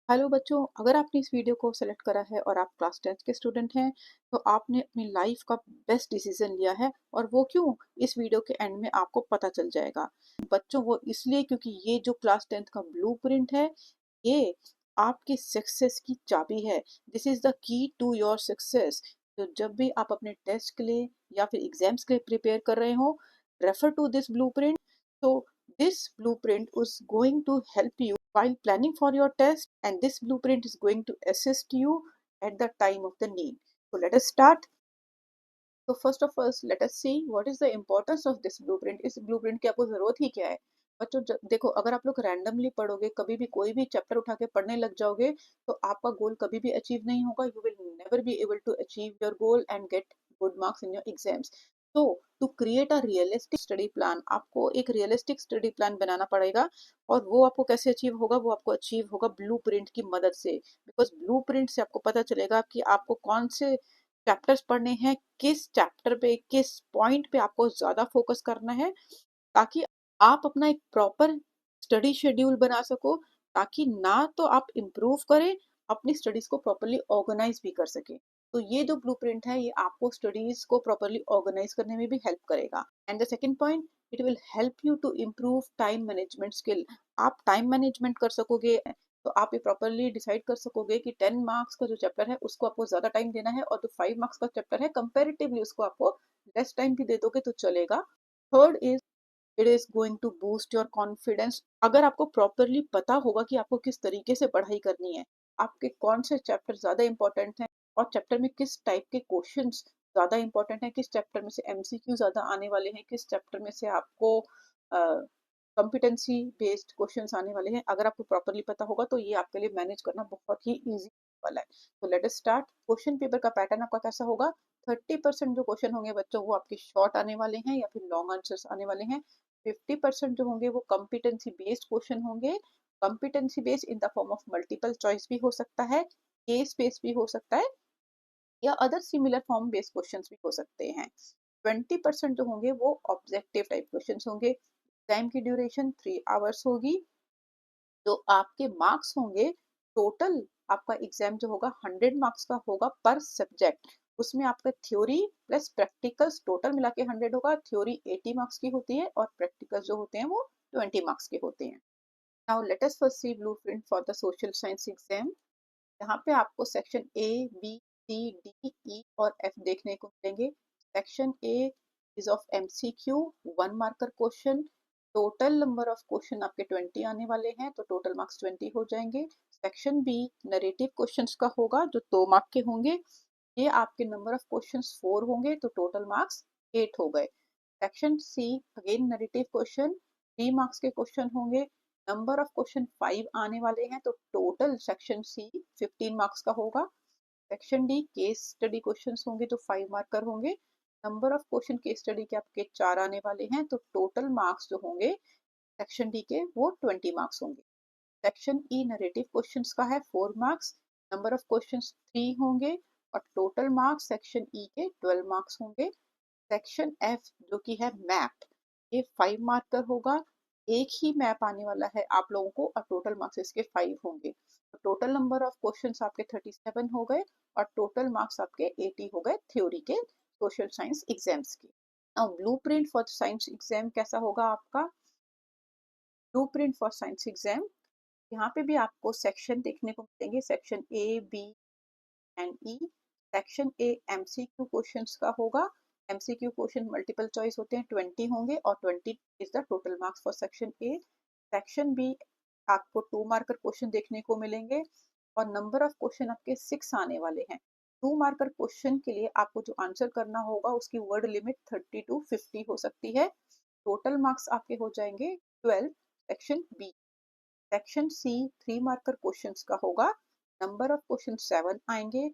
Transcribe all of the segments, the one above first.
Hello बच्चों, अगर आपने इस वीडियो को सेलेक्ट करा है और आप क्लास 10th के स्टूडेंट हैं, तो आपने अपनी लाइफ का बेस्ट डिसीजन लिया है। और वो क्यों, इस वीडियो के एंड में आपको पता चल जाएगा। बच्चों, वो इसलिए क्योंकि ये जो क्लास 10th का ब्लूप्रिंट है, ये आपकी सक्सेस की चाबी है। This is the key to your success. तो जब भी आप अपने टेस्ट के लिए या फिर एग्जाम्स के लिए प्रिपेयर कर रहे हो, refer to this blueprint. So this blueprint is going to help you while planning for your test, and this blueprint is going to assist you at the time of the need. So let us start. So first of all, let us see what is the importance of this blueprint. इस blueprint की आपको जरूरत ही क्या है? बच्चों, देखो, अगर आप लोग रैंडमली पढ़ोगे, कभी भी कोई भी चैप्टर उठा के पढ़ने लग जाओगे, तो आपका गोल कभी भी अचीव नहीं होगा। You will never be able to achieve your goal and get good marks in your exams. तो to create a realistic study plan, आपको एक रियलिस्टिक स्टडी प्लान बनाना पड़ेगा। और वो आपको कैसे अचीव होगा? वो आपको अचीव होगा ब्लूप्रिंट की मदद से। बिकॉज ब्लूप्रिंट से आपको पता चलेगा कि आपको कौन से चैप्टर्स पढ़ने हैं, किस चैप्टर पे, किस पॉइंट पे आपको ज्यादा फोकस करना है, ताकि आप अपना एक प्रॉपर स्टडी शेड्यूल बना सको। ताकि ना तो आप इम्प्रूव करें, अपनी स्टडीज को प्रॉपरली ऑर्गेनाइज भी कर सके। तो ये जो ब्लूप्रिंट है, ये आपको स्टडीज को प्रॉपरली ऑर्गेनाइज करने में भी हेल्प करेगा। And the second point, it will help you to improve time management skill. आप टाइम मैनेजमेंट कर सकोगे, तो आप ये प्रॉपरली डिसाइड कर सकोगे कि 10 मार्क्स का जो चैप्टर है उसको आपको ज्यादा टाइम देना है, और जो 5 मार्क्स का चैप्टर है कंपेरेटिवली उसको आपको लेस टाइम भी दे दोगे तो चलेगा। Third is, it is going to boost your confidence. अगर आपको प्रॉपरली पता होगा कि आपको किस तरीके से पढ़ाई करनी है, आपके कौन से चैप्टर ज्यादा इंपॉर्टेंट हैं, और चैप्टर में किस टाइप के क्वेश्चंस ज्यादा इंपॉर्टेंट हैं, किस चैप्टर में से एमसीक्यू ज्यादा आने वाले हैं, किस चैप्टर में से आपको कॉम्पिटेंसी बेस्ड क्वेश्चंस आने वाले हैं, अगर आपको प्रॉपरली पता होगा तो ये आपके लिए मैनेज करना बहुत ही इजी वाला है। तो let us start. Question paper का पैटर्न आपका कैसा होगा? 30% जो क्वेश्चन होंगे बच्चों, वो आपके शॉर्ट आने वाले हैं या फिर लॉन्ग आंसर्स आने वाले हैं। 50% जो होंगे वो कॉम्पिटेंसी बेस्ड क्वेश्चन होंगे। Competency based in the form of multiple choice भी हो सकता है, केस बेस्ड भी हो सकता है, या other similar form based questions भी हो सकते हैं। 20% जो होंगे वो ऑब्जेक्टिव टाइप क्वेश्चंस होंगे। टाइम की ड्यूरेशन 3 आवर्स होगी। जो आपके मार्क्स होंगे, टोटल आपका एग्जाम जो होगा 100 मार्क्स का होगा पर सब्जेक्ट। उसमें आपका थ्योरी प्लस प्रैक्टिकल्स टोटल मिला के 100 होगा। थ्योरी 80 मार्क्स की होती है और प्रैक्टिकल्स जो होते हैं वो 20 मार्क्स के होते हैं। Now let us first see blueprint for the social science exam. यहाँ पे आपको section A, B, C, D, E और एफ देखने को मिलेंगे। Section A is of MCQ, 1 marker question. Total number of question आपके 20 आने वाले हैं, तो टोटल मार्क्स 20 हो जाएंगे। सेक्शन बी नरेटिव क्वेश्चंस का होगा, जो 2 मार्क के होंगे। ये आपके नंबर ऑफ क्वेश्चंस 4 होंगे, तो टोटल मार्क्स 8 हो गए। Section C again narrative question, 3 marks के क्वेश्चन होंगे। नंबर ऑफ क्वेश्चन 5 आने वाले हैं, तो टोटल सेक्शन सी 15 मार्क्स का होगा। Section D case study questions होंगे, तो 5 मार्कर होंगे। Number of question case study के आपके 4 आने वाले हैं, तो टोटल मार्क्स जो होंगे सेक्शन डी के वो 20 मार्क्स होंगे। सेक्शन ई नरेटिव क्वेश्चंस का है 4 मार्क्स। नंबर ऑफ क्वेश्चंस 3 होंगे, और टोटल मार्क्स सेक्शन ई के 12 मार्क्स होंगे। सेक्शन एफ जो कि है मैप, ये 5 मार्कर होगा। एक ही मैप आने वाला है आप लोगों को, और टोटल मार्क्स इसके 5 होंगे। तो टोटल नंबर ऑफ क्वेश्चंस आपके 37 हो गए, और टोटल मार्क्स आपके 80 हो गए थ्योरी के सोशल साइंस एग्जाम्स के। अब ब्लूप्रिंट फॉर साइंस एग्जाम कैसा होगा आपका? ब्लूप्रिंट फॉर साइंस एग्जाम, यहाँ पे भी आपको सेक्शन देखने को मिलेंगे, section A, B and E. Section A MCQ questions का होगा। एमसीक्यू क्वेश्चन मल्टीपल चॉइस होते हैं, 20 होंगे, और 20 is the total marks for section A. Section B आपको 2 मार्कर क्वेश्चन देखने को मिलेंगे, और नंबर ऑफ क्वेश्चन आपके 6 आने वाले हैं। 2 मार्कर क्वेश्चन के लिए आपको जो आंसर करना होगा उसकी वर्ड लिमिट 30 to 50 हो सकती है। टोटल मार्क्स आपके हो जाएंगे 12। Section B. Section C 3 marker questions का होगा। नंबर ऑफ क्वेश्चन 7 आएंगे।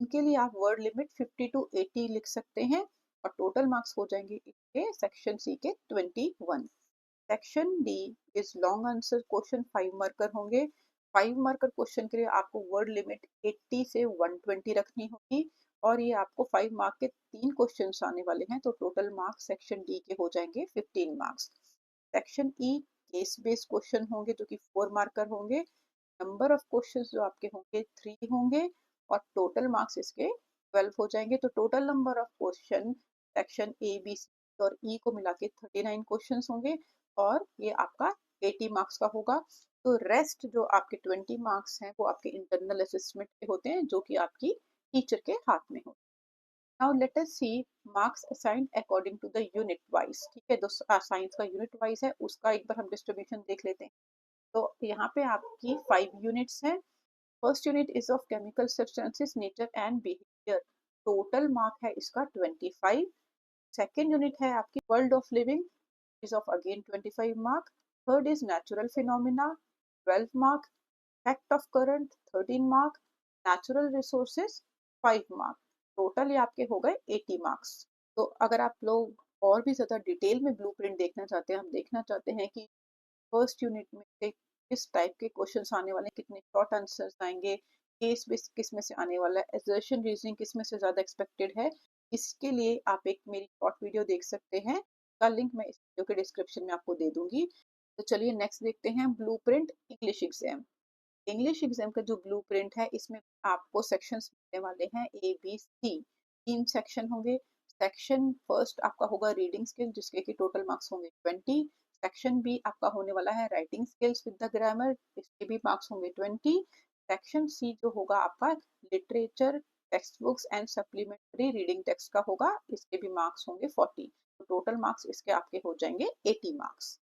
इनके लिए आप वर्ड लिमिट 50 to 80 लिख सकते हैं, और टोटल मार्क्स हो जाएंगे इसके सेक्शन सी के 21। Section D is long answer question, 5 marker होंगे। 5 मार्कर क्वेश्चन के लिए आपको वर्ड लिमिट 80 से 120 रखनी होगी, और ये आपको 5 मार्क के 3 क्वेश्चन आने वाले हैं, तो टोटल मार्क्स सेक्शन डी के हो जाएंगे 15 marks. Section E case based question होंगे, जो कि 4 मार्कर होंगे। नंबर ऑफ क्वेश्चंस जो आपके होंगे 3 होंगे और टोटल मार्क्स इसके 12 हो जाएंगे। तो total number of question section A B C और ई को मिला के 39 क्वेश्चंस होंगे और ये आपका 80 मार्क्स का होगा। तो रेस्ट जो आपके 20 मार्क्स हैं वो आपके इंटरनल असेसमेंट के होते हैं जो कि आपकी टीचर के हाथ में हो। Now let us see marks assigned according to the unit wise. ठीक है, जो साइंस का यूनिट वाइज है उसका एक बार हम डिस्ट्रीब्यूशन देख लेते हैं। तो यहाँ पे आपकी 5 यूनिट्स हैं। First unit is of chemical substances nature and behaviour. Total mark है इसका 25। सेकेंड यूनिट है आपकी world of living is of again 25 mark. Third is natural phenomena, 12 mark. Fact of current, 13 mark. Natural resources, 5 mark. Total ये आपके हो गए 80 marks. तो अगर आप लोग और भी ज़्यादा डिटेल में ब्लूप्रिंट देखना चाहते हैं, हम देखना चाहते हैं कि फर्स्ट यूनिट में से किस टाइप के क्वेश्चंस आने वाले हैं, कितने शॉर्ट आंसर्स आएंगे, केस बेस्ड किस में से आने वाला है, असर्शन रीजनिंग किस में से ज़्यादा एक्सपेक्टेड है, इसके लिए आप एक मेरी शॉर्ट वीडियो देख सकते हैं। का लिंक मैं इस वीडियो के डिस्क्रिप्शन में आपको दे दूंगी। तो चलिए नेक्स्ट देखते हैं blueprint English exam. English exam का जो ब्लूप्रिंट है इसमें आपको सेक्शंस मिलने वाले हैं ए बी सी। 3 सेक्शन होंगे। सेक्शन फर्स्ट आपका होगा रीडिंग स्किल जिसके कि टोटल मार्क्स होंगे 20। सेक्शन बी आपका होने वाला है writing skills with the grammar, इसके भी मार्क्स होंगे 20। सेक्शन सी जो होगा आपका literature text books and supplementary reading text का होगा, इसके भी मार्क्स होंगे 40। तो टोटल मार्क्स इसके आपके हो जाएंगे 80 marks.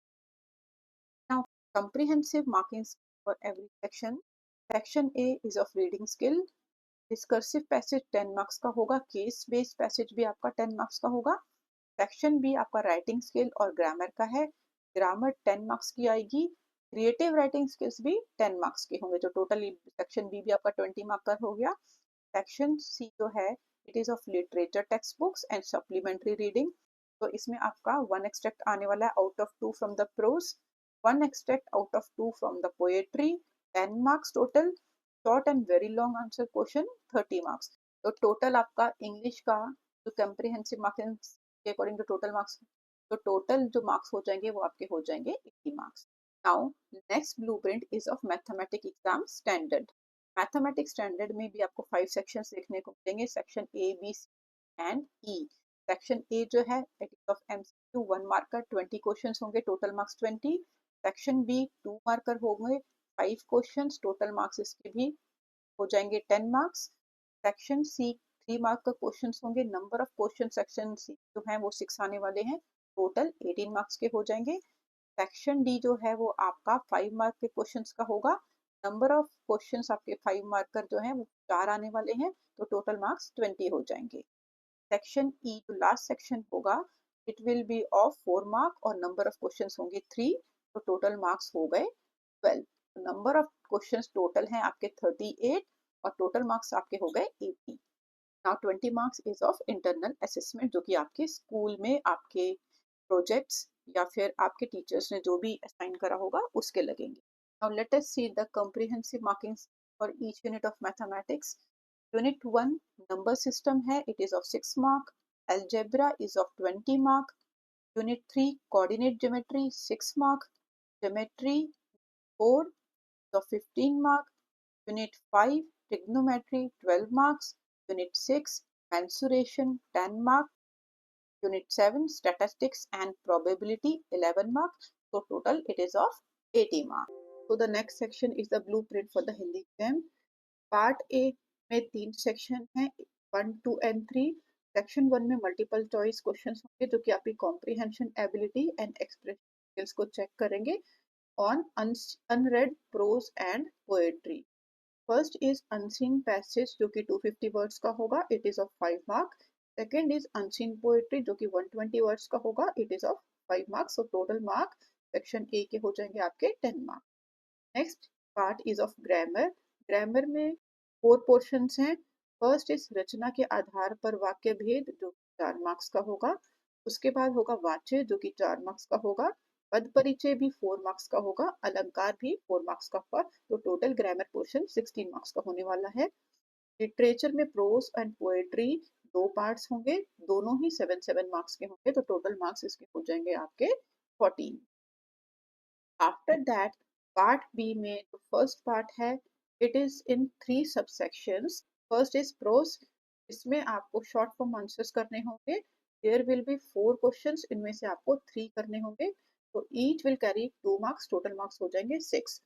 Now, comprehensive markings for every section. Section A is of reading skill. Discursive passage 10 marks का होगा। केस बेस्ड पैसेज भी आपका 10 मार्क्स का होगा। सेक्शन बी आपका राइटिंग स्किल और ग्रामर का है। ग्रामर 10 मार्क्स की आएगी। क्रिएटिव राइटिंग स्किल्स भी 10 मार्क्स के होंगे। जो टोटली सेक्शन बी भी आपका 20 मार्क का हो गया। सेक्शन सी जो है it is of literature text books and supplementary reading. तो इसमें आपका 1 एक्सट्रैक्ट आने वाला है out of 2 from the prose, 1 extract out of 2 from the poetry, 10 marks total. Short and very long answer question 30 marks. तो टोटल आपका इंग्लिश का जो कंप्रिहेंसिव मार्क्स के अकॉर्डिंग टू टोटल मार्क्स, तो टोटल जो मार्क्स हो जाएंगे वो आपके हो जाएंगे 80 marks. Now next blueprint is of mathematics exam standard. Mathematics standard में भी आपको 5 सेक्शंस देखने को मिलेंगे। Section A B C and E. Section A जो है it is of MCQ 1 marker 20 questions होंगे, total marks 20। Section B 2 marker होंगे 5 क्वेश्चंस, टोटल मार्क्स इसके भी हो जाएंगे 10 मार्क्स। सेक्शन सी 3 मार्क का क्वेश्चंस होंगे। Number of question section C जो है वो 6 आने वाले हैं, टोटल 18 मार्क्स के हो जाएंगे। सेक्शन डी जो है वो आपका 5 मार्क के क्वेश्चंस का होगा। नंबर ऑफ क्वेश्चंस आपके 5 मार्कर जो है वो 4 आने वाले हैं, तो टोटल मार्क्स 20 हो जाएंगे। सेक्शन ई जो लास्ट सेक्शन होगा it will be of 4 mark और नंबर ऑफ क्वेश्चंस होंगे 3, तो टोटल मार्क्स हो गए 12। नंबर ऑफ क्वेश्चंस टोटल हैं आपके 38 और टोटल मार्क्स आपके हो गए 80। Now 20 marks is of internal assessment जो कि आपके स्कूल में आपके प्रोजेक्ट्स या फिर आपके टीचर्स ने जो भी असाइन करा होगा उसके लगेंगे। Now let us see the comprehensive markings for each unit of mathematics. Unit 1 number system है, it is of 6 mark. Algebra is of 20 mark. Unit 3 coordinate geometry 6 mark. Geometry 4 of 15 mark. Unit 5 trigonometry 12 marks. Unit 6 mensuration 10 mark. Unit 7 statistics and probability 11 marks. So total it is of 80 marks. So the next section is the blueprint for the Hindi exam. Part A में 3 section हैं 1, 2 and 3। Section 1 में multiple choice questions होंगे जो कि आपकी comprehension ability and expression skills को check करेंगे on unread prose and poetry. First is unseen passage जो कि 250 words का होगा, it is of 5 mark. Second is unseen poetry जो कि 120 words का होगा, it is of 5 marks. So total mark section A के हो जाएंगे आपके 10 mark. Next part is of grammar. Grammar में 4 portions हैं। First is रचना के आधार पर वाक्य भेद जो 4 marks का होगा। उसके बाद होगा वाच्य जो कि 4 marks का होगा। पद परिचय भी 4 मार्क्स का होगा, अलंकार भी 4 मार्क्स का होगा। तो टोटल ग्रामर पोर्शन 16 मार्क्स का होने वाला है। लिटरेचर में प्रोज एंड पोएट्री 2 पार्ट्स होंगे, दोनों ही 7-7 मार्क्स के होंगे, तो टोटल मार्क्स इसके हो जाएंगे आपके 14। आफ्टर दैट पार्ट बी में जो फर्स्ट पार्ट है, it is in 3 subsections. First is pros, इसमें आपको शॉर्ट फॉर्म आंसर्स करने होंगे। देयर विल बी 4 क्वेश्चंस, इनमें से आपको 3 करने होंगे, तो each will carry 2 marks, total marks हो जाएंगे 6।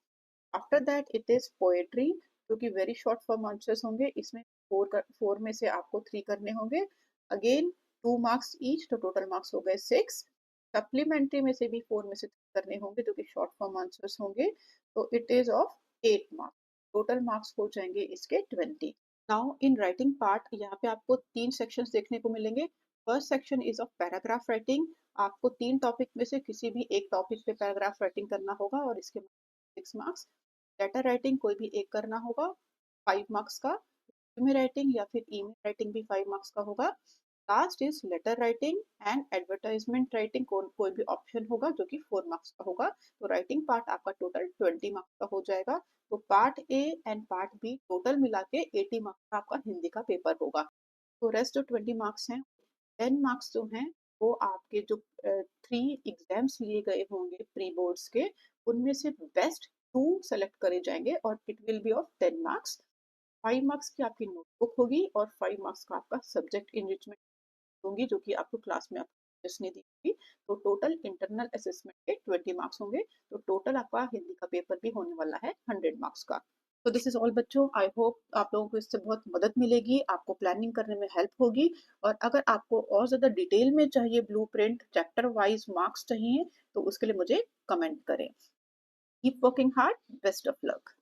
After that it is poetry, जो कि वेरी शॉर्ट फॉर्म आंसर्स होंगे, इसमें 4 में से आपको 3 करने होंगे, अगेन 2 मार्क्स ईच, तो टोटल मार्क्स हो गए 6। सप्लीमेंट्री में से भी 4 में से 3 करने होंगे, जो कि शॉर्ट फॉर्म आंसर्स होंगे, तो it is of 8 marks, total marks हो जाएंगे इसके 20। नाउ इन राइटिंग पार्ट, यहाँ पे आपको 3 सेक्शंस देखने को मिलेंगे। First section is of paragraph writing. आपको 3 टॉपिक में से किसी भी एक टॉपिक पे पैराग्राफ राइटिंग करना होगा और इसके 6 मार्क्स। लेटर राइटिंग कोई भी एक करना होगा, 5 मार्क्स का। रिज्यूमे राइटिंग या फिर ईमेल राइटिंग भी 5 मार्क्स का होगा। Last is letter writing and advertisement writing, कोई भी ऑप्शन होगा जो कि 4 मार्क्स का होगा। तो राइटिंग पार्ट आपका टोटल 20 मार्क्स का हो जाएगा। तो part A and part B total मिला के 80 मार्क्स का आपका हिंदी का पेपर होगा। तो रेस्ट जो 20 मार्क्स हैं, 10 मार्क्स जो हैं वो आपके जो 3 एग्जाम्स लिए गए होंगे प्री बोर्ड्स के, उनमें से बेस्ट 2 सेलेक्ट करे जाएंगे और it will be of 10 marks. 5 marks की आपकी नोटबुक होगी और 5 मार्क्स का आपका सब्जेक्ट इनरिचमेंट होंगी, जो कि आपको क्लास में आपको टीचर्स ने दी होगी। तो टोटल इंटरनल असेसमेंट के 20 मार्क्स होंगे। तो टोटल आपका हिंदी का पेपर भी होने वाला है 100 मार्क्स का। तो दिस इज ऑल बच्चों, आई होप आप लोगों को इससे बहुत मदद मिलेगी, आपको प्लानिंग करने में हेल्प होगी। और अगर आपको और ज़्यादा डिटेल में चाहिए ब्लूप्रिंट, चैप्टर वाइज मार्क्स चाहिए, तो उसके लिए मुझे कमेंट करें। Keep working hard, best of luck.